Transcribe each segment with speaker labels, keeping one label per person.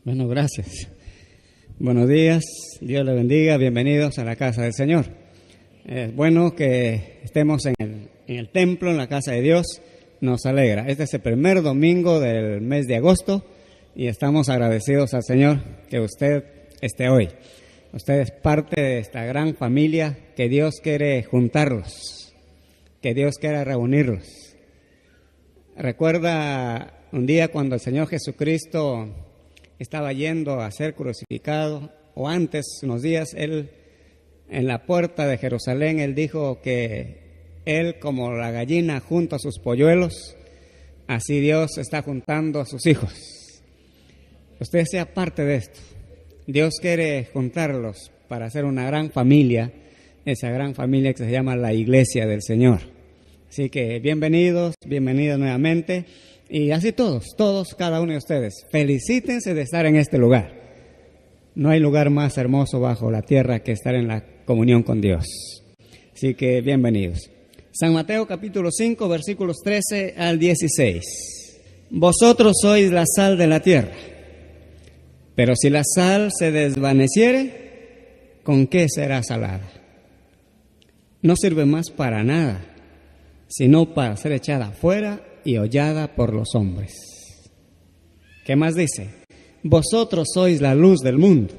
Speaker 1: Bueno, gracias. Buenos días, Dios le bendiga, bienvenidos a la casa del Señor. Es bueno que estemos en el templo, en la casa de Dios, nos alegra. Este es el primer domingo del mes de agosto y estamos agradecidos al Señor que usted esté hoy. Usted es parte de esta gran familia que Dios quiere juntarlos, que Dios quiere reunirlos. Recuerda un día cuando el Señor Jesucristo estaba yendo a ser crucificado, o antes, unos días, Él en la puerta de Jerusalén, Él dijo que Él, como la gallina junto a sus polluelos, así Dios está juntando a sus hijos. Usted sea parte de esto. Dios quiere juntarlos para hacer una gran familia, esa gran familia que se llama la Iglesia del Señor. Así que bienvenidos nuevamente. Y así todos, cada uno de ustedes, felicítense de estar en este lugar. No hay lugar más hermoso bajo la tierra que estar en la comunión con Dios. Así que bienvenidos. San Mateo capítulo 5, versículos 13 al 16. Vosotros sois la sal de la tierra, pero si la sal se desvaneciere, ¿con qué será salada? No sirve más para nada, sino para ser echada fuera y hollada por los hombres. ¿Qué más dice? Vosotros sois la luz del mundo.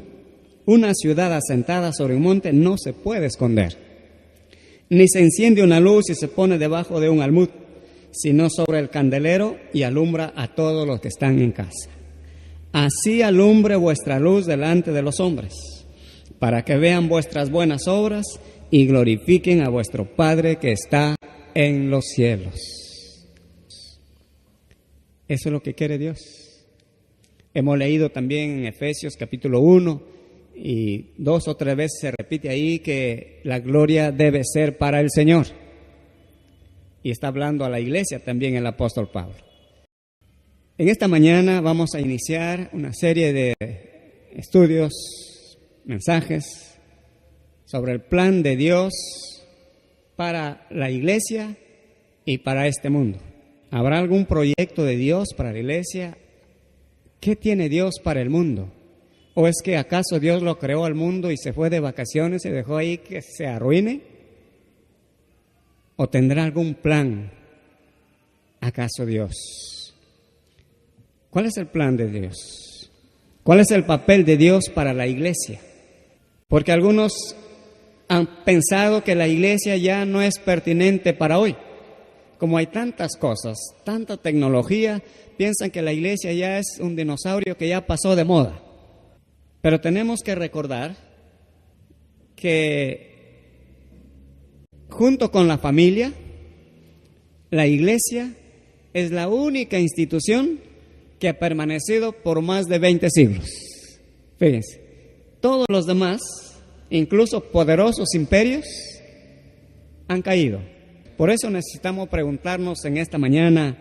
Speaker 1: Una ciudad asentada sobre un monte no se puede esconder. Ni se enciende una luz y se pone debajo de un almud, sino sobre el candelero y alumbra a todos los que están en casa. Así alumbre vuestra luz delante de los hombres, para que vean vuestras buenas obras y glorifiquen a vuestro Padre que está en los cielos. Eso es lo que quiere Dios. Hemos leído también en Efesios capítulo 1 y 2 o 3 veces se repite ahí que la gloria debe ser para el Señor. Y está hablando a la iglesia también el apóstol Pablo. En esta mañana vamos a iniciar una serie de estudios, mensajes sobre el plan de Dios para la iglesia y para este mundo. ¿Habrá algún proyecto de Dios para la iglesia? ¿Qué tiene Dios para el mundo? ¿O es que acaso Dios lo creó al mundo y se fue de vacaciones y dejó ahí que se arruine? ¿O tendrá algún plan acaso Dios? ¿Cuál es el plan de Dios? ¿Cuál es el papel de Dios para la iglesia? Porque algunos han pensado que la iglesia ya no es pertinente para hoy. Como hay tantas cosas, tanta tecnología, piensan que la iglesia ya es un dinosaurio que ya pasó de moda. Pero tenemos que recordar que junto con la familia, la iglesia es la única institución que ha permanecido por más de 20 siglos. Fíjense, todos los demás, incluso poderosos imperios, han caído. Por eso necesitamos preguntarnos en esta mañana,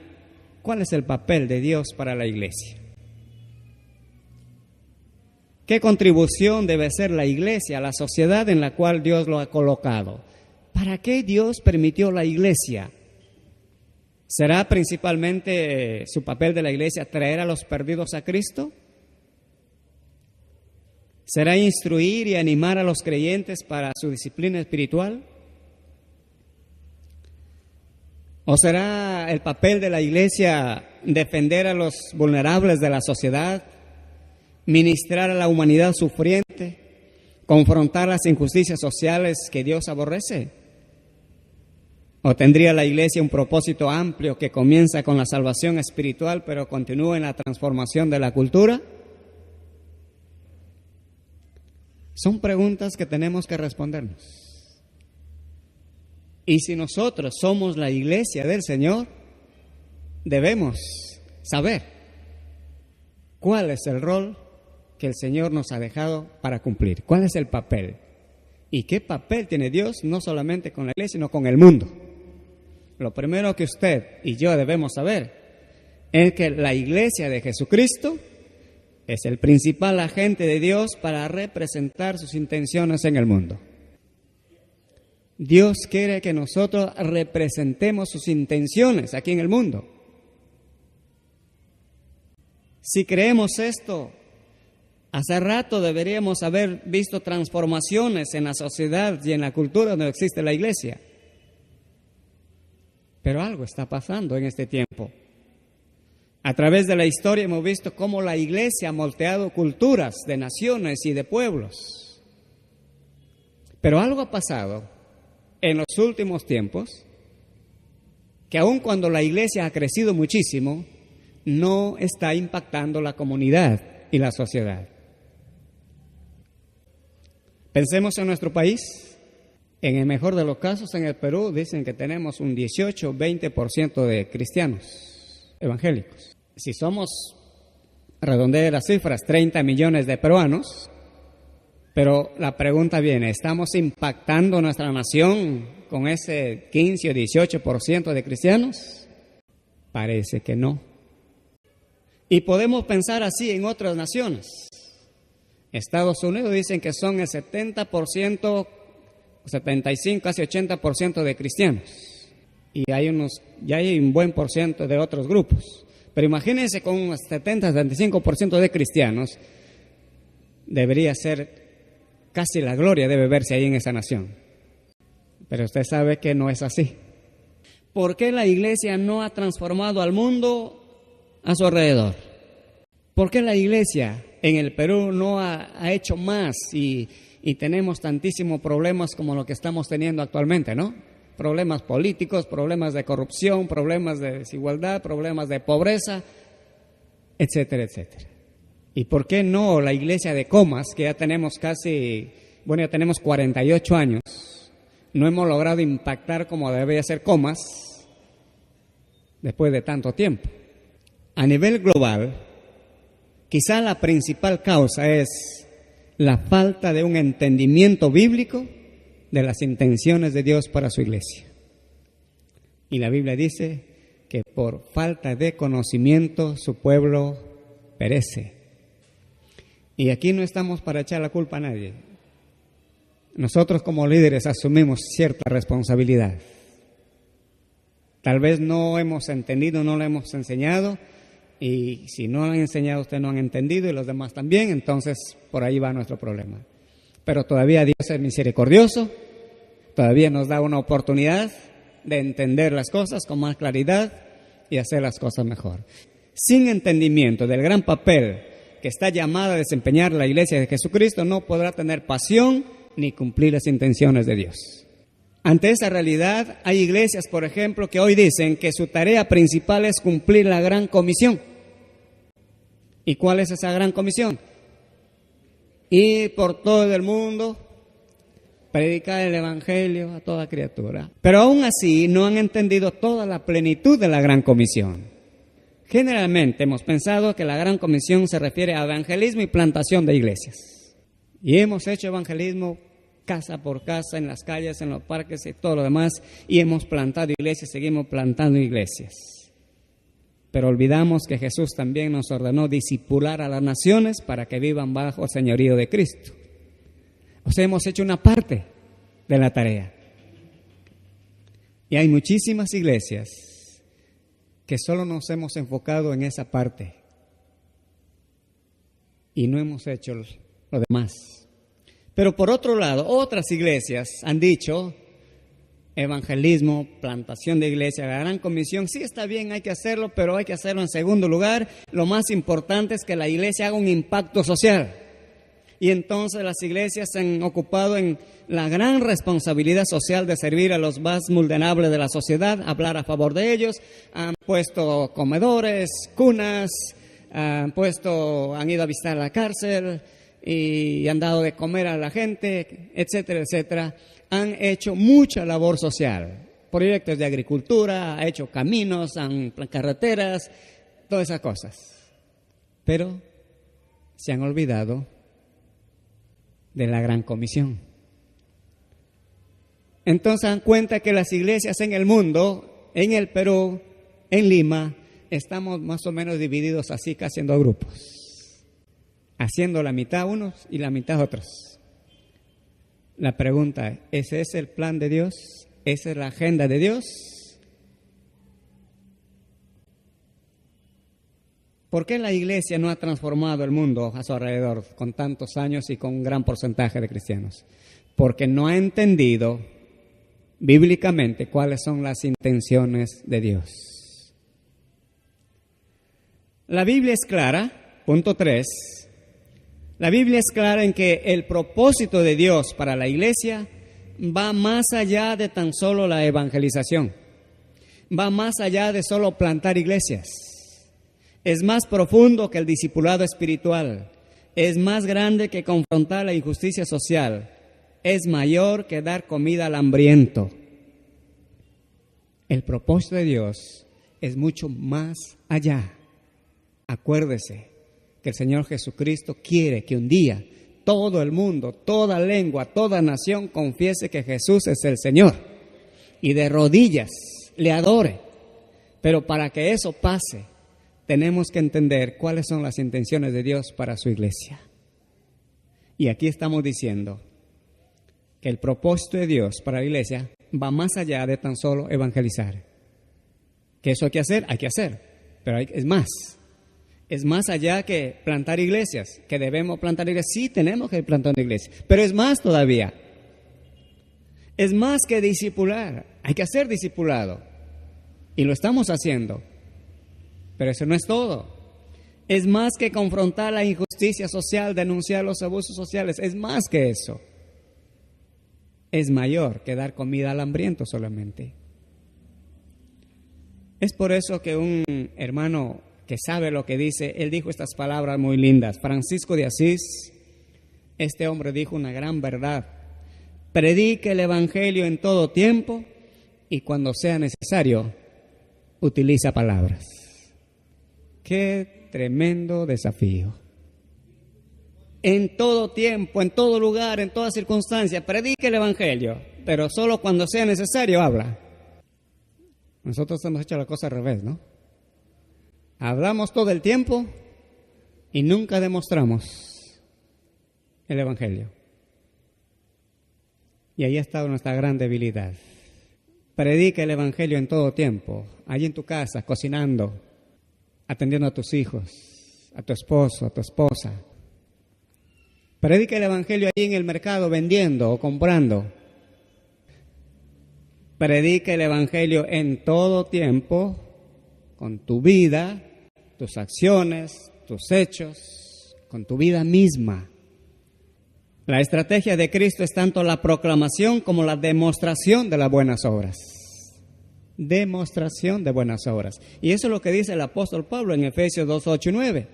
Speaker 1: ¿cuál es el papel de Dios para la iglesia? ¿Qué contribución debe hacer la iglesia a la sociedad en la cual Dios lo ha colocado? ¿Para qué Dios permitió la iglesia? ¿Será principalmente su papel de la iglesia traer a los perdidos a Cristo? ¿Será instruir y animar a los creyentes para su disciplina espiritual? ¿O será el papel de la iglesia defender a los vulnerables de la sociedad, ministrar a la humanidad sufriente, confrontar las injusticias sociales que Dios aborrece? ¿O tendría la iglesia un propósito amplio que comienza con la salvación espiritual pero continúa en la transformación de la cultura? Son preguntas que tenemos que respondernos. Y si nosotros somos la iglesia del Señor, debemos saber cuál es el rol que el Señor nos ha dejado para cumplir. ¿Cuál es el papel? ¿Y qué papel tiene Dios no solamente con la iglesia, sino con el mundo? Lo primero que usted y yo debemos saber es que la iglesia de Jesucristo es el principal agente de Dios para representar sus intenciones en el mundo. Dios quiere que nosotros representemos sus intenciones aquí en el mundo. Si creemos esto, Hace rato deberíamos haber visto transformaciones en la sociedad y en la cultura donde existe la iglesia. Pero algo está pasando en este tiempo. A través de la historia hemos visto cómo la iglesia ha moldeado culturas de naciones y de pueblos. Pero algo ha pasado en los últimos tiempos, que aun cuando la iglesia ha crecido muchísimo, no está impactando la comunidad y la sociedad. Pensemos en nuestro país. En el mejor de los casos, en el Perú, dicen que tenemos un 18-20% de cristianos evangélicos. Si somos, redondeé las cifras, 30 millones de peruanos, pero la pregunta viene, ¿estamos impactando nuestra nación con ese 15 o 18% de cristianos? Parece que no. Y podemos pensar así en otras naciones. Estados Unidos dicen que son el 70%, 75, casi 80% de cristianos. Y ya hay un buen por ciento de otros grupos. Pero imagínense con un 70-75% de cristianos, debería ser casi la gloria, debe verse ahí en esa nación. Pero usted sabe que no es así. ¿Por qué la iglesia no ha transformado al mundo a su alrededor? ¿Por qué la iglesia en el Perú no ha hecho más y tenemos tantísimos problemas como lo que estamos teniendo actualmente, ¿no? Problemas políticos, problemas de corrupción, problemas de desigualdad, problemas de pobreza, etcétera, etcétera. ¿Y por qué no la iglesia de Comas, que ya tenemos ya tenemos 48 años, no hemos logrado impactar como debería ser Comas después de tanto tiempo? A nivel global, quizá la principal causa es la falta de un entendimiento bíblico de las intenciones de Dios para su iglesia. Y la Biblia dice que por falta de conocimiento su pueblo perece. Y aquí no estamos para echar la culpa a nadie. Nosotros como líderes asumimos cierta responsabilidad. Tal vez no hemos entendido, no lo hemos enseñado, y si no lo han enseñado, ustedes no han entendido y los demás también, entonces por ahí va nuestro problema. Pero todavía Dios es misericordioso, todavía nos da una oportunidad de entender las cosas con más claridad y hacer las cosas mejor. Sin entendimiento del gran papel que está llamada a desempeñar la iglesia de Jesucristo, no podrá tener pasión ni cumplir las intenciones de Dios. Ante esa realidad, hay iglesias, por ejemplo, que hoy dicen que su tarea principal es cumplir la gran comisión. ¿Y cuál es esa gran comisión? Ir por todo el mundo, predicar el evangelio a toda criatura. Pero aún así no han entendido toda la plenitud de la gran comisión. Generalmente hemos pensado que la gran comisión se refiere a evangelismo y plantación de iglesias. Y hemos hecho evangelismo casa por casa, en las calles, en los parques y todo lo demás, y hemos plantado iglesias, seguimos plantando iglesias. Pero olvidamos que Jesús también nos ordenó discipular a las naciones para que vivan bajo el señorío de Cristo. O sea, hemos hecho una parte de la tarea. Y hay muchísimas iglesias que solo nos hemos enfocado en esa parte y no hemos hecho lo demás. Pero por otro lado, otras iglesias han dicho evangelismo, plantación de iglesia, la gran comisión, sí está bien, hay que hacerlo, pero hay que hacerlo en segundo lugar. Lo más importante es que la iglesia haga un impacto social. Y entonces las iglesias se han ocupado en la gran responsabilidad social de servir a los más vulnerables de la sociedad, hablar a favor de ellos. Han puesto comedores, cunas, han ido a visitar la cárcel y han dado de comer a la gente, etcétera, etcétera. Han hecho mucha labor social, proyectos de agricultura, han hecho caminos, carreteras, todas esas cosas. Pero se han olvidado de la gran comisión. Entonces dan cuenta que las iglesias en el mundo, en el Perú, en Lima, estamos más o menos divididos así, casi en dos grupos, haciendo la mitad unos y la mitad otros. La pregunta es, ¿ese es el plan de Dios? ¿Esa es la agenda de Dios? ¿Por qué la iglesia no ha transformado el mundo a su alrededor con tantos años y con un gran porcentaje de cristianos? Porque no ha entendido bíblicamente cuáles son las intenciones de Dios. La Biblia es clara, punto 3. La Biblia es clara en que el propósito de Dios para la iglesia va más allá de tan solo la evangelización. Va más allá de solo plantar iglesias. Es más profundo que el discipulado espiritual. Es más grande que confrontar la injusticia social. Es mayor que dar comida al hambriento. El propósito de Dios es mucho más allá. Acuérdese que el Señor Jesucristo quiere que un día todo el mundo, toda lengua, toda nación confiese que Jesús es el Señor y de rodillas le adore. Pero para que eso pase, tenemos que entender cuáles son las intenciones de Dios para su iglesia. Y aquí estamos diciendo que el propósito de Dios para la iglesia va más allá de tan solo evangelizar. ¿Que eso hay que hacer, pero es más. Es más allá que plantar iglesias, que debemos plantar iglesias. Sí, tenemos que plantar iglesias, pero es más todavía. Es más que discipular, hay que hacer discipulado. Y lo estamos haciendo. Pero eso no es todo. Es más que confrontar la injusticia social, denunciar los abusos sociales. Es más que eso. Es mayor que dar comida al hambriento solamente. Es por eso que un hermano que sabe lo que dice, él dijo estas palabras muy lindas. Francisco de Asís, este hombre dijo una gran verdad. Predique el evangelio en todo tiempo y cuando sea necesario, utiliza palabras. Qué tremendo desafío. En todo tiempo, en todo lugar, en toda circunstancia, predique el evangelio, pero solo cuando sea necesario habla. Nosotros hemos hecho la cosa al revés, ¿no? Hablamos todo el tiempo y nunca demostramos el evangelio. Y ahí está nuestra gran debilidad. Predica el evangelio en todo tiempo, allí en tu casa, cocinando, atendiendo a tus hijos, a tu esposo, a tu esposa. Predica el evangelio allí en el mercado, vendiendo o comprando. Predica el evangelio en todo tiempo, con tu vida, tus acciones, tus hechos, con tu vida misma. La estrategia de Cristo es tanto la proclamación como la demostración de las buenas obras. Demostración de buenas obras. Y eso es lo que dice el apóstol Pablo en Efesios 2, 8 y 9.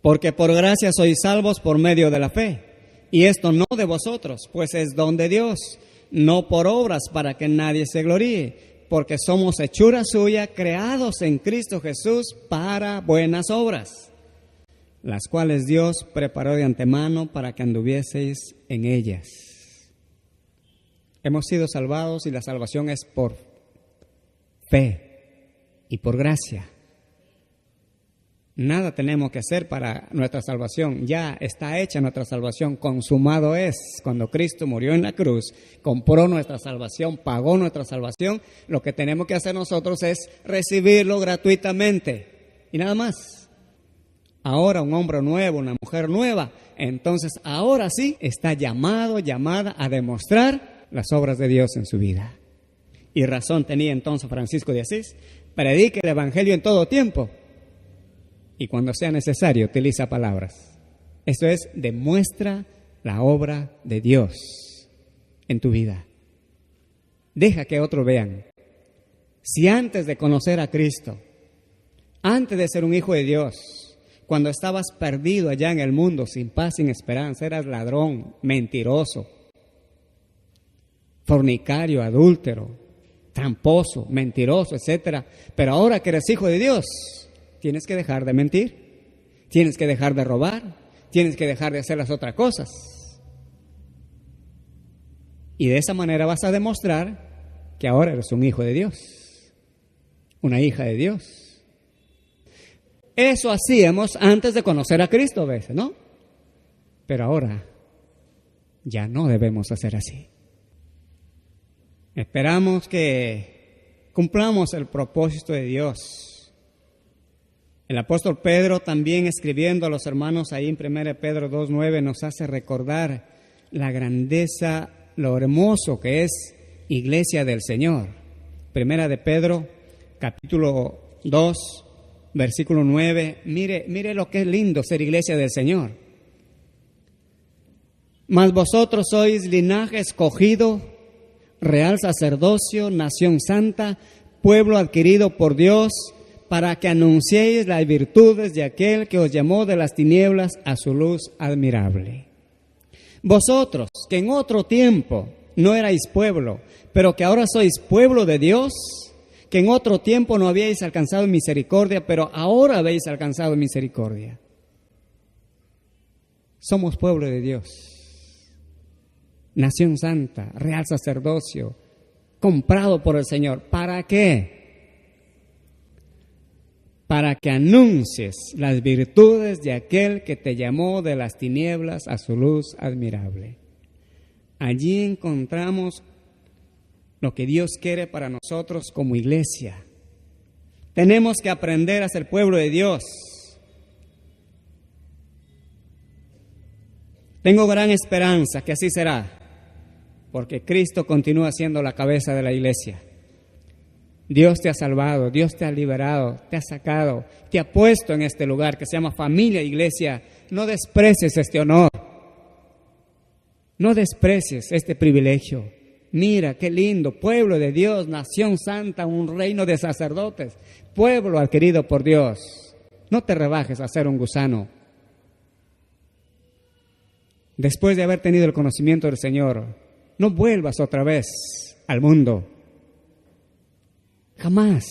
Speaker 1: Porque por gracia sois salvos por medio de la fe. Y esto no de vosotros, pues es don de Dios, no por obras para que nadie se gloríe, porque somos hechura suya, creados en Cristo Jesús para buenas obras, las cuales Dios preparó de antemano para que anduvieseis en ellas. Hemos sido salvados y la salvación es por fe y por gracia. Nada tenemos que hacer para nuestra salvación. Ya está hecha nuestra salvación. Consumado es. Cuando Cristo murió en la cruz, compró nuestra salvación, pagó nuestra salvación. Lo que tenemos que hacer nosotros es recibirlo gratuitamente. Y nada más. Ahora un hombre nuevo, una mujer nueva. Entonces ahora sí está llamada a demostrar las obras de Dios en su vida. Y razón tenía entonces Francisco de Asís. Predique el evangelio en todo tiempo. Y cuando sea necesario, utiliza palabras. Esto es, demuestra la obra de Dios en tu vida. Deja que otros vean. Si antes de conocer a Cristo, antes de ser un hijo de Dios, cuando estabas perdido allá en el mundo, sin paz, sin esperanza, eras ladrón, mentiroso, fornicario, adúltero, tramposo, mentiroso, etcétera. Pero ahora que eres hijo de Dios, tienes que dejar de mentir, tienes que dejar de robar, tienes que dejar de hacer las otras cosas. Y de esa manera vas a demostrar que ahora eres un hijo de Dios, una hija de Dios. Eso hacíamos antes de conocer a Cristo a veces, ¿no? Pero ahora ya no debemos hacer así. Esperamos que cumplamos el propósito de Dios El apóstol Pedro también escribiendo a los hermanos ahí en 1 Pedro 2:9 nos hace recordar la grandeza, lo hermoso que es iglesia del Señor. 1 de Pedro capítulo 2, versículo 9, mire lo que es lindo ser iglesia del Señor. Mas vosotros sois linaje escogido, real sacerdocio, nación santa, pueblo adquirido por Dios, para que anunciéis las virtudes de aquel que os llamó de las tinieblas a su luz admirable. Vosotros, que en otro tiempo no erais pueblo, pero que ahora sois pueblo de Dios, que en otro tiempo no habíais alcanzado misericordia, pero ahora habéis alcanzado misericordia. Somos pueblo de Dios, nación santa, real sacerdocio, comprado por el Señor. ¿Para qué? Para que anuncies las virtudes de aquel que te llamó de las tinieblas a su luz admirable. Allí encontramos lo que Dios quiere para nosotros como iglesia. Tenemos que aprender a ser pueblo de Dios. Tengo gran esperanza que así será, porque Cristo continúa siendo la cabeza de la iglesia. Dios te ha salvado, Dios te ha liberado, te ha sacado, te ha puesto en este lugar que se llama familia, iglesia. No desprecies este honor, no desprecies este privilegio. Mira qué lindo, pueblo de Dios, nación santa, un reino de sacerdotes, pueblo adquirido por Dios. No te rebajes a ser un gusano. Después de haber tenido el conocimiento del Señor, no vuelvas otra vez al mundo. Jamás,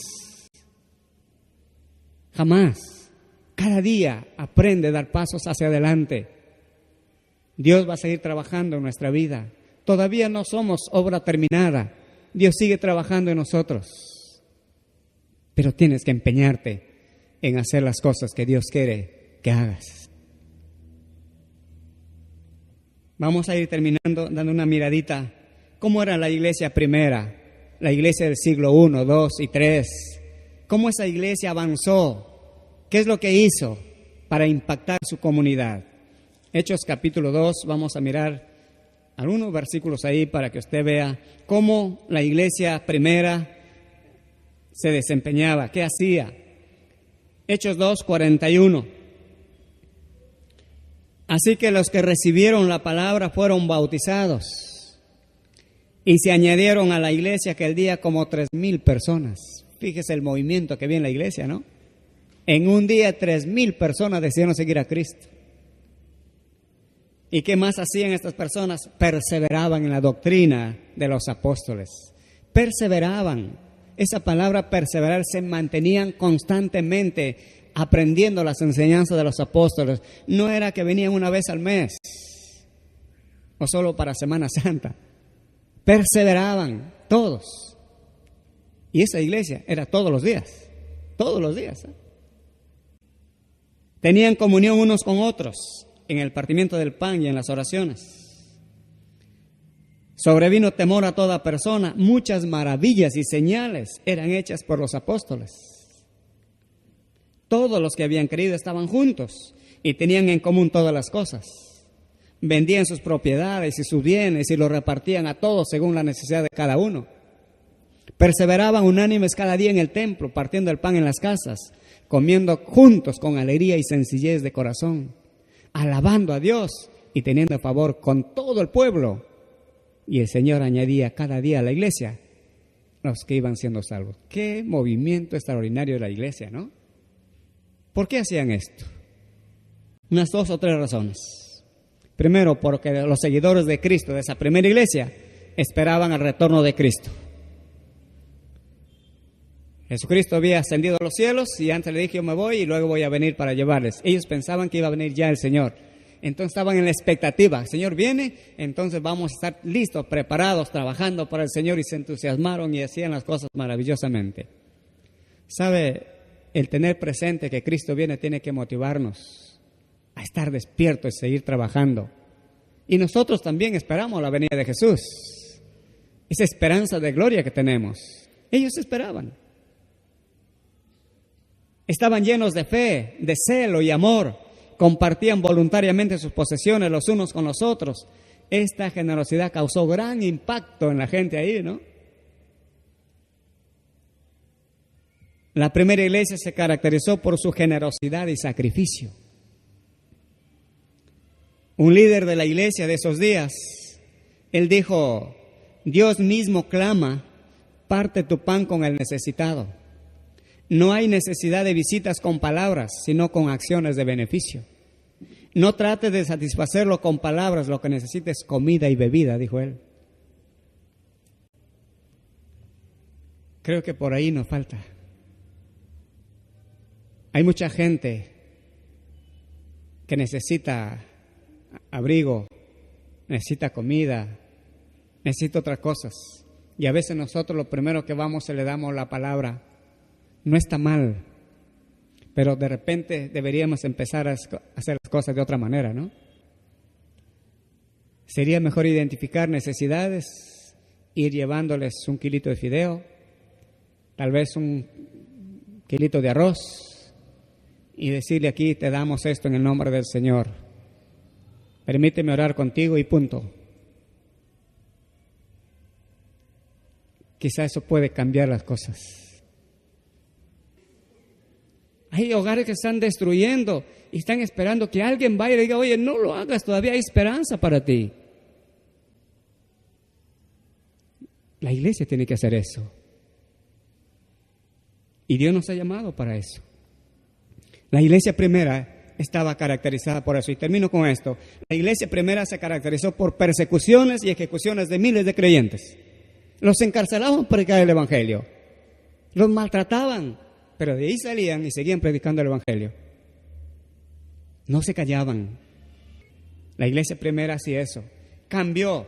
Speaker 1: jamás. Cada día aprende a dar pasos hacia adelante. Dios va a seguir trabajando en nuestra vida. Todavía no somos obra terminada. Dios sigue trabajando en nosotros. Pero tienes que empeñarte en hacer las cosas que Dios quiere que hagas. Vamos a ir terminando dando una miradita. ¿Cómo era la iglesia primera? La iglesia del siglo I, II y III. ¿Cómo esa iglesia avanzó? ¿Qué es lo que hizo para impactar su comunidad? Hechos capítulo 2, vamos a mirar algunos versículos ahí para que usted vea cómo la iglesia primera se desempeñaba, qué hacía. Hechos 2, 41. Así que los que recibieron la palabra fueron bautizados. Y se añadieron a la iglesia aquel día como 3,000 personas. Fíjese el movimiento que había en la iglesia, ¿no? En un día 3,000 personas decidieron seguir a Cristo. ¿Y qué más hacían estas personas? Perseveraban en la doctrina de los apóstoles. Perseveraban. Esa palabra perseverar, se mantenían constantemente aprendiendo las enseñanzas de los apóstoles. No era que venían una vez al mes o solo para Semana Santa. Perseveraban todos. Y esa iglesia era todos los días. Todos los días. Tenían comunión unos con otros en el partimiento del pan y en las oraciones. Sobrevino temor a toda persona. Muchas maravillas y señales eran hechas por los apóstoles. Todos los que habían creído estaban juntos y tenían en común todas las cosas. Vendían sus propiedades y sus bienes y los repartían a todos según la necesidad de cada uno. Perseveraban unánimes cada día en el templo, partiendo el pan en las casas, comiendo juntos con alegría y sencillez de corazón, alabando a Dios y teniendo favor con todo el pueblo. Y el Señor añadía cada día a la iglesia los que iban siendo salvos. Qué movimiento extraordinario de la iglesia, ¿no? ¿Por qué hacían esto? Unas 2 o 3 razones. Primero, porque los seguidores de Cristo, de esa primera iglesia, esperaban el retorno de Cristo. Jesucristo había ascendido a los cielos y antes le dije, yo me voy y luego voy a venir para llevarles. Ellos pensaban que iba a venir ya el Señor. Entonces estaban en la expectativa. El Señor viene, entonces vamos a estar listos, preparados, trabajando para el Señor. Y se entusiasmaron y hacían las cosas maravillosamente. ¿Sabe? El tener presente que Cristo viene tiene que motivarnos a estar despiertos y seguir trabajando. Y nosotros también esperamos la venida de Jesús. Esa esperanza de gloria que tenemos. Ellos esperaban. Estaban llenos de fe, de celo y amor. Compartían voluntariamente sus posesiones los unos con los otros. Esta generosidad causó gran impacto en la gente ahí, ¿no? La primera iglesia se caracterizó por su generosidad y sacrificio. Un líder de la iglesia de esos días, él dijo: Dios mismo clama, parte tu pan con el necesitado. No hay necesidad de visitas con palabras, sino con acciones de beneficio. No trates de satisfacerlo con palabras, lo que necesites es comida y bebida, dijo él. Creo que por ahí nos falta. Hay mucha gente que necesita abrigo, necesita comida, necesita otras cosas. Y a veces nosotros lo primero que vamos le damos la palabra. No está mal, pero de repente deberíamos empezar a hacer las cosas de otra manera, ¿no? Sería mejor identificar necesidades, ir llevándoles un kilito de fideo, tal vez un kilito de arroz, y decirle: aquí te damos esto en el nombre del Señor. Permíteme orar contigo y punto. Quizá eso puede cambiar las cosas. Hay hogares que están destruyendo y están esperando que alguien vaya y diga: oye, no lo hagas, todavía hay esperanza para ti. La iglesia tiene que hacer eso. Y Dios nos ha llamado para eso. La iglesia primera estaba caracterizada por eso. Y termino con esto. La iglesia primera se caracterizó por persecuciones y ejecuciones de miles de creyentes. Los encarcelaban por predicar el evangelio. Los maltrataban, pero de ahí salían y seguían predicando el evangelio. No se callaban. La iglesia primera hacía eso. Cambió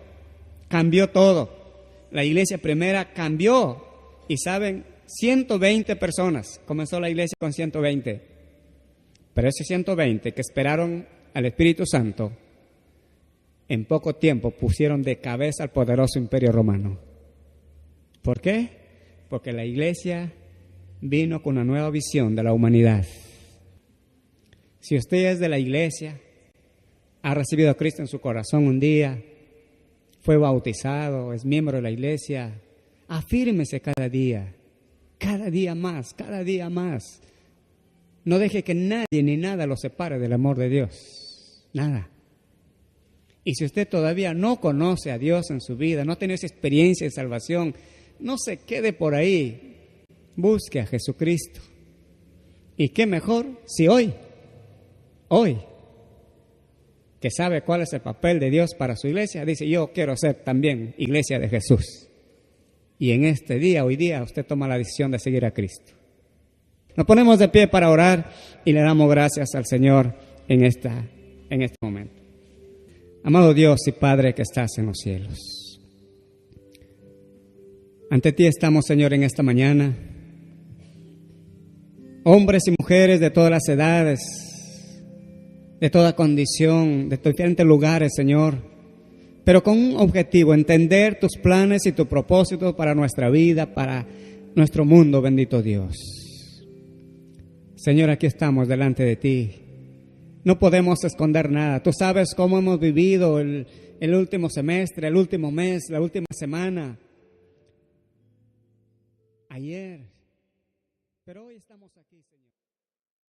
Speaker 1: todo. La iglesia primera cambió. Y saben, 120 personas. Comenzó la iglesia con 120. Pero esos 120 que esperaron al Espíritu Santo, en poco tiempo pusieron de cabeza al poderoso imperio romano. ¿Por qué? Porque la iglesia vino con una nueva visión de la humanidad. Si usted es de la iglesia, ha recibido a Cristo en su corazón un día, fue bautizado, es miembro de la iglesia, afírmese cada día más, cada día más. No deje que nadie ni nada lo separe del amor de Dios, nada. Y si usted todavía no conoce a Dios en su vida, no ha tenido esa experiencia de salvación, no se quede por ahí, busque a Jesucristo. Y qué mejor si hoy, que sabe cuál es el papel de Dios para su iglesia, dice: yo quiero ser también iglesia de Jesús. Y en este día, hoy día, usted toma la decisión de seguir a Cristo. Nos ponemos de pie para orar y le damos gracias al Señor en este momento. Amado Dios y Padre que estás en los cielos, ante ti estamos, Señor, en esta mañana. Hombres y mujeres de todas las edades, de toda condición, de diferentes lugares, Señor, pero con un objetivo: entender tus planes y tu propósito para nuestra vida, para nuestro mundo, bendito Dios. Señor, aquí estamos delante de ti. No podemos esconder nada. Tú sabes cómo hemos vivido el último semestre, el último mes, la última semana, ayer. Pero hoy estamos aquí, Señor.